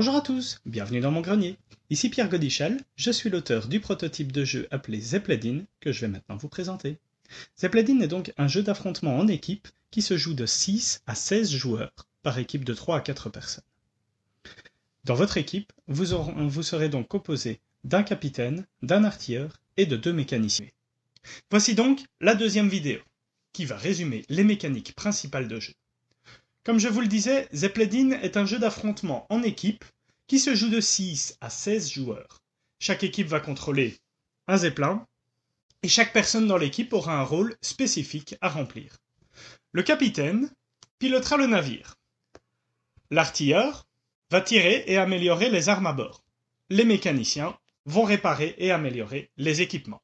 Bonjour à tous, bienvenue dans mon grenier. Ici Pierre Godichal, je suis l'auteur du prototype de jeu appelé Zeppelin que je vais maintenant vous présenter. Zeppelin est donc un jeu d'affrontement en équipe qui se joue de 6 à 16 joueurs par équipe de 3 à 4 personnes. Dans votre équipe, vous serez donc composé d'un capitaine, d'un artilleur et de 2 mécaniciens. Voici donc la deuxième vidéo, qui va résumer les mécaniques principales de jeu. Comme je vous le disais, Zeppelin est un jeu d'affrontement en équipe qui se joue de 6 à 16 joueurs. Chaque équipe va contrôler un zeppelin et chaque personne dans l'équipe aura un rôle spécifique à remplir. Le capitaine pilotera le navire. L'artilleur va tirer et améliorer les armes à bord. Les mécaniciens vont réparer et améliorer les équipements.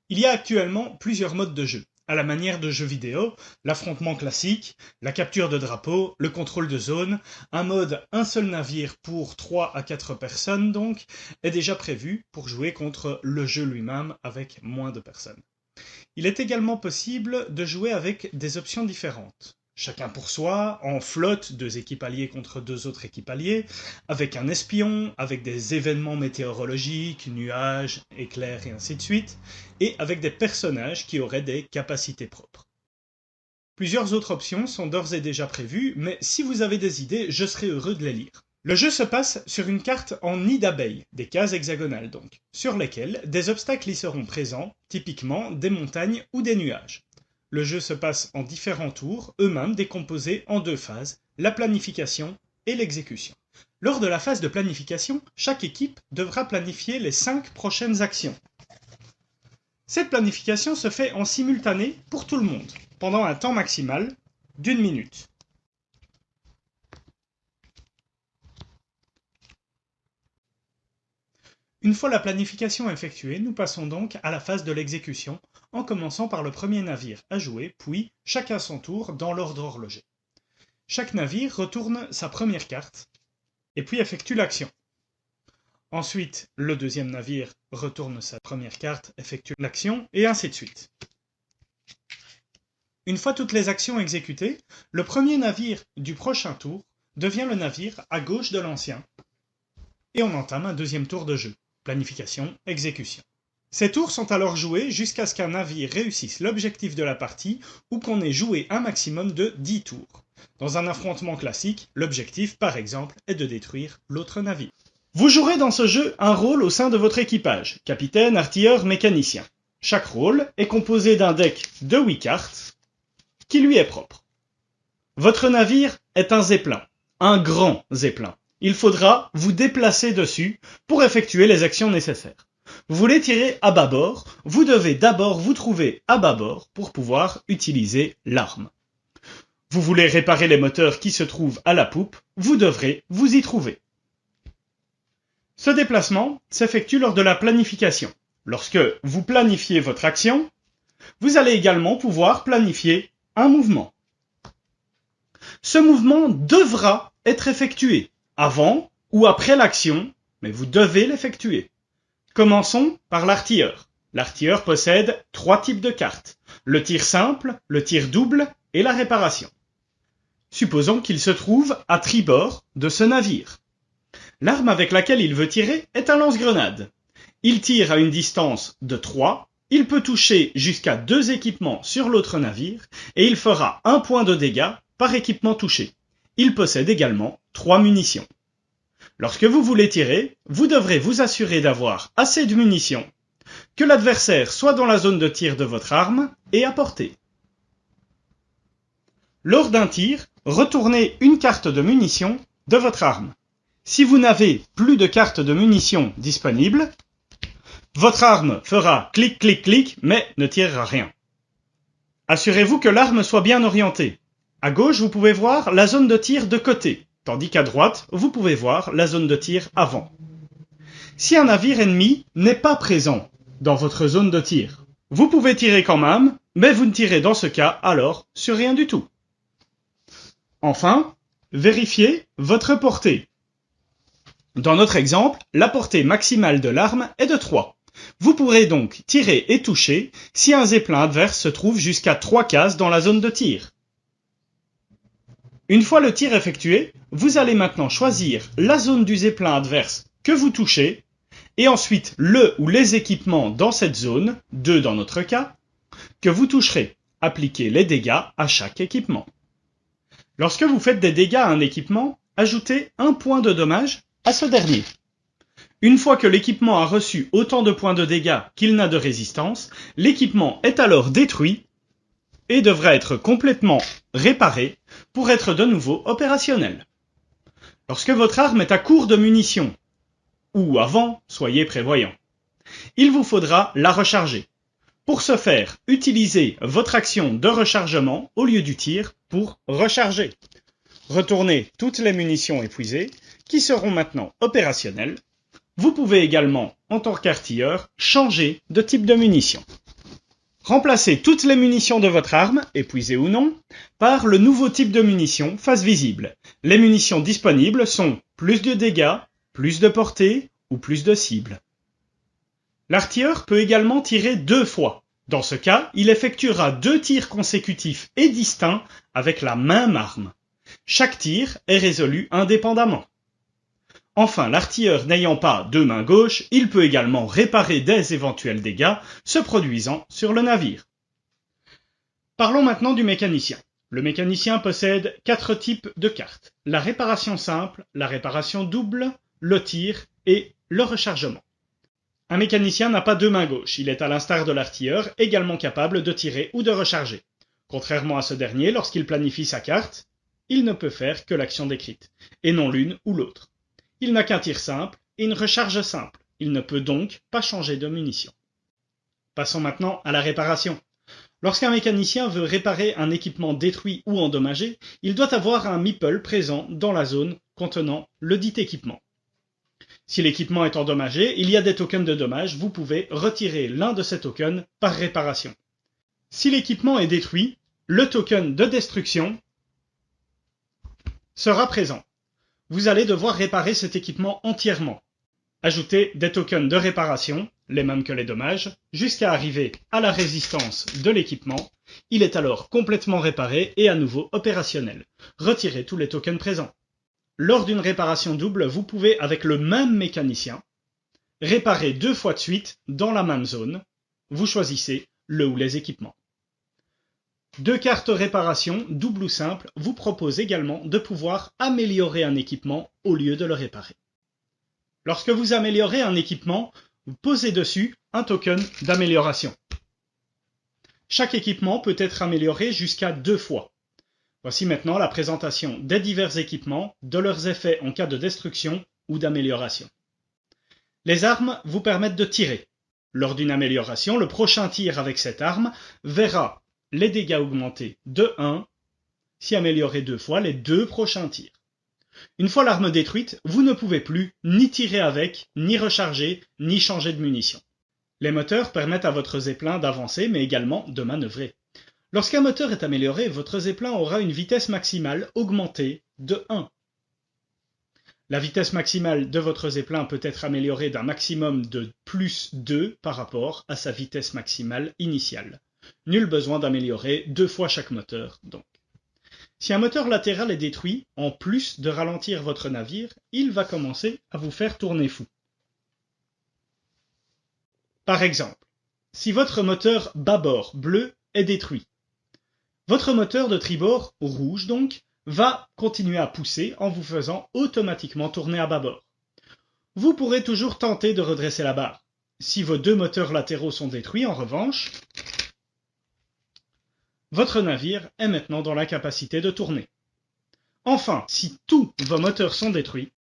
Il y a actuellement plusieurs modes de jeu. À la manière de jeux vidéo, l'affrontement classique, la capture de drapeau, le contrôle de zone, un mode un seul navire pour 3 à 4 personnes donc, est déjà prévu pour jouer contre le jeu lui-même avec moins de personnes. Il est également possible de jouer avec des options différentes. Chacun pour soi, en flotte, 2 équipes alliées contre 2 autres équipes alliées, avec un espion, avec des événements météorologiques, nuages, éclairs et ainsi de suite, et avec des personnages qui auraient des capacités propres. Plusieurs autres options sont d'ores et déjà prévues, mais si vous avez des idées, je serai heureux de les lire. Le jeu se passe sur une carte en nid d'abeilles, des cases hexagonales donc, sur lesquelles des obstacles y seront présents, typiquement des montagnes ou des nuages. Le jeu se passe en différents tours, eux-mêmes décomposés en 2 phases, la planification et l'exécution. Lors de la phase de planification, chaque équipe devra planifier les 5 prochaines actions. Cette planification se fait en simultané pour tout le monde, pendant un temps maximal d'1 minute. Une fois la planification effectuée, nous passons donc à la phase de l'exécution, en commençant par le premier navire à jouer, puis chacun son tour dans l'ordre horloger. Chaque navire retourne sa première carte, et puis effectue l'action. Ensuite, le deuxième navire retourne sa première carte, effectue l'action, et ainsi de suite. Une fois toutes les actions exécutées, le premier navire du prochain tour devient le navire à gauche de l'ancien, et on entame un deuxième tour de jeu. Planification, exécution. Ces tours sont alors joués jusqu'à ce qu'un navire réussisse l'objectif de la partie ou qu'on ait joué un maximum de 10 tours. Dans un affrontement classique, l'objectif, par exemple, est de détruire l'autre navire. Vous jouerez dans ce jeu un rôle au sein de votre équipage, capitaine, artilleur, mécanicien. Chaque rôle est composé d'un deck de 8 cartes qui lui est propre. Votre navire est un zeppelin, un grand zeppelin. Il faudra vous déplacer dessus pour effectuer les actions nécessaires. Vous voulez tirer à bâbord, vous devez d'abord vous trouver à bâbord pour pouvoir utiliser l'arme. Vous voulez réparer les moteurs qui se trouvent à la poupe, vous devrez vous y trouver. Ce déplacement s'effectue lors de la planification. Lorsque vous planifiez votre action, vous allez également pouvoir planifier un mouvement. Ce mouvement devra être effectué avant ou après l'action, mais vous devez l'effectuer. Commençons par l'artilleur. L'artilleur possède 3 types de cartes, le tir simple, le tir double et la réparation. Supposons qu'il se trouve à tribord de ce navire. L'arme avec laquelle il veut tirer est un lance-grenade. Il tire à une distance de 3, il peut toucher jusqu'à 2 équipements sur l'autre navire et il fera 1 point de dégâts par équipement touché. Il possède également 3 munitions. Lorsque vous voulez tirer, vous devrez vous assurer d'avoir assez de munitions, que l'adversaire soit dans la zone de tir de votre arme et à portée. Lors d'un tir, retournez une carte de munitions de votre arme. Si vous n'avez plus de cartes de munitions disponibles, votre arme fera clic clic clic mais ne tirera rien. Assurez-vous que l'arme soit bien orientée. À gauche, vous pouvez voir la zone de tir de côté, tandis qu'à droite, vous pouvez voir la zone de tir avant. Si un navire ennemi n'est pas présent dans votre zone de tir, vous pouvez tirer quand même, mais vous ne tirez dans ce cas alors sur rien du tout. Enfin, vérifiez votre portée. Dans notre exemple, la portée maximale de l'arme est de 3. Vous pourrez donc tirer et toucher si un zeppelin adverse se trouve jusqu'à 3 cases dans la zone de tir. Une fois le tir effectué, vous allez maintenant choisir la zone du zeppelin adverse que vous touchez, et ensuite le ou les équipements dans cette zone, 2 dans notre cas, que vous toucherez. Appliquez les dégâts à chaque équipement. Lorsque vous faites des dégâts à un équipement, ajoutez 1 point de dommage à ce dernier. Une fois que l'équipement a reçu autant de points de dégâts qu'il n'a de résistance, l'équipement est alors détruit et devra être complètement réparé pour être de nouveau opérationnel. Lorsque votre arme est à court de munitions, ou avant, soyez prévoyant, il vous faudra la recharger. Pour ce faire, utilisez votre action de rechargement au lieu du tir pour recharger. Retournez toutes les munitions épuisées qui seront maintenant opérationnelles. Vous pouvez également, en tant qu'artilleur, changer de type de munitions. Remplacez toutes les munitions de votre arme, épuisées ou non, par le nouveau type de munitions face visible. Les munitions disponibles sont plus de dégâts, plus de portée ou plus de cibles. L'artilleur peut également tirer 2 fois. Dans ce cas, il effectuera 2 tirs consécutifs et distincts avec la même arme. Chaque tir est résolu indépendamment. Enfin, l'artilleur n'ayant pas 2 mains gauches, il peut également réparer des éventuels dégâts se produisant sur le navire. Parlons maintenant du mécanicien. Le mécanicien possède 4 types de cartes. La réparation simple, la réparation double, le tir et le rechargement. Un mécanicien n'a pas 2 mains gauches, il est à l'instar de l'artilleur également capable de tirer ou de recharger. Contrairement à ce dernier, lorsqu'il planifie sa carte, il ne peut faire que l'action décrite, et non l'une ou l'autre. Il n'a qu'un tir simple et une recharge simple, il ne peut donc pas changer de munitions. Passons maintenant à la réparation. Lorsqu'un mécanicien veut réparer un équipement détruit ou endommagé, il doit avoir un meeple présent dans la zone contenant le dit équipement. Si l'équipement est endommagé, il y a des tokens de dommages, vous pouvez retirer l'un de ces tokens par réparation. Si l'équipement est détruit, le token de destruction sera présent. Vous allez devoir réparer cet équipement entièrement. Ajoutez des tokens de réparation, les mêmes que les dommages, jusqu'à arriver à la résistance de l'équipement. Il est alors complètement réparé et à nouveau opérationnel. Retirez tous les tokens présents. Lors d'une réparation double, vous pouvez, avec le même mécanicien, réparer 2 fois de suite dans la même zone. Vous choisissez le ou les équipements. 2 cartes réparation, double ou simple, vous proposent également de pouvoir améliorer un équipement au lieu de le réparer. Lorsque vous améliorez un équipement, vous posez dessus un token d'amélioration. Chaque équipement peut être amélioré jusqu'à 2 fois. Voici maintenant la présentation des divers équipements, de leurs effets en cas de destruction ou d'amélioration. Les armes vous permettent de tirer. Lors d'une amélioration, le prochain tir avec cette arme verra les dégâts augmenter de 1, si amélioré 2 fois les 2 prochains tirs. Une fois l'arme détruite, vous ne pouvez plus ni tirer avec, ni recharger, ni changer de munitions. Les moteurs permettent à votre zeppelin d'avancer, mais également de manœuvrer. Lorsqu'un moteur est amélioré, votre zeppelin aura une vitesse maximale augmentée de 1. La vitesse maximale de votre zeppelin peut être améliorée d'un maximum de plus 2 par rapport à sa vitesse maximale initiale. Nul besoin d'améliorer 2 fois chaque moteur, donc. Si un moteur latéral est détruit, en plus de ralentir votre navire, il va commencer à vous faire tourner fou. Par exemple, si votre moteur bâbord bleu est détruit, votre moteur de tribord, rouge donc, va continuer à pousser en vous faisant automatiquement tourner à bâbord. Vous pourrez toujours tenter de redresser la barre. Si vos 2 moteurs latéraux sont détruits, en revanche, votre navire est maintenant dans l'incapacité de tourner. Enfin, si tous vos moteurs sont détruits,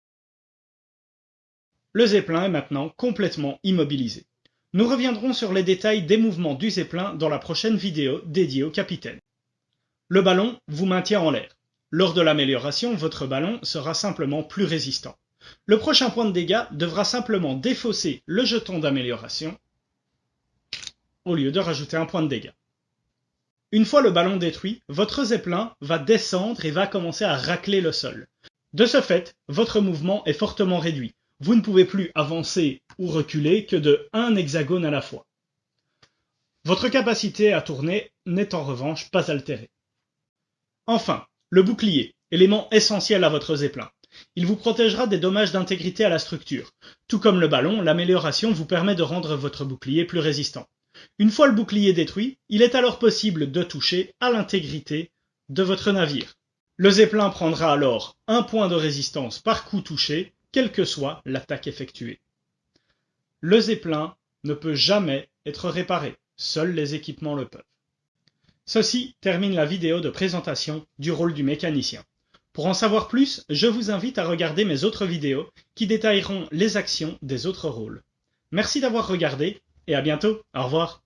le zeppelin est maintenant complètement immobilisé. Nous reviendrons sur les détails des mouvements du zeppelin dans la prochaine vidéo dédiée au capitaine. Le ballon vous maintient en l'air. Lors de l'amélioration, votre ballon sera simplement plus résistant. Le prochain point de dégâts devra simplement défausser le jeton d'amélioration au lieu de rajouter un point de dégâts. Une fois le ballon détruit, votre zeppelin va descendre et va commencer à racler le sol. De ce fait, votre mouvement est fortement réduit. Vous ne pouvez plus avancer ou reculer que de 1 hexagone à la fois. Votre capacité à tourner n'est en revanche pas altérée. Enfin, le bouclier. élément essentiel à votre zeppelin. Il vous protégera des dommages d'intégrité à la structure. Tout comme le ballon, l'amélioration vous permet de rendre votre bouclier plus résistant. Une fois le bouclier détruit, il est alors possible de toucher à l'intégrité de votre navire. Le zeppelin prendra alors 1 point de résistance par coup touché, quelle que soit l'attaque effectuée. Le zeppelin ne peut jamais être réparé, seuls les équipements le peuvent. Ceci termine la vidéo de présentation du rôle du mécanicien. Pour en savoir plus, je vous invite à regarder mes autres vidéos qui détailleront les actions des autres rôles. Merci d'avoir regardé et à bientôt, au revoir.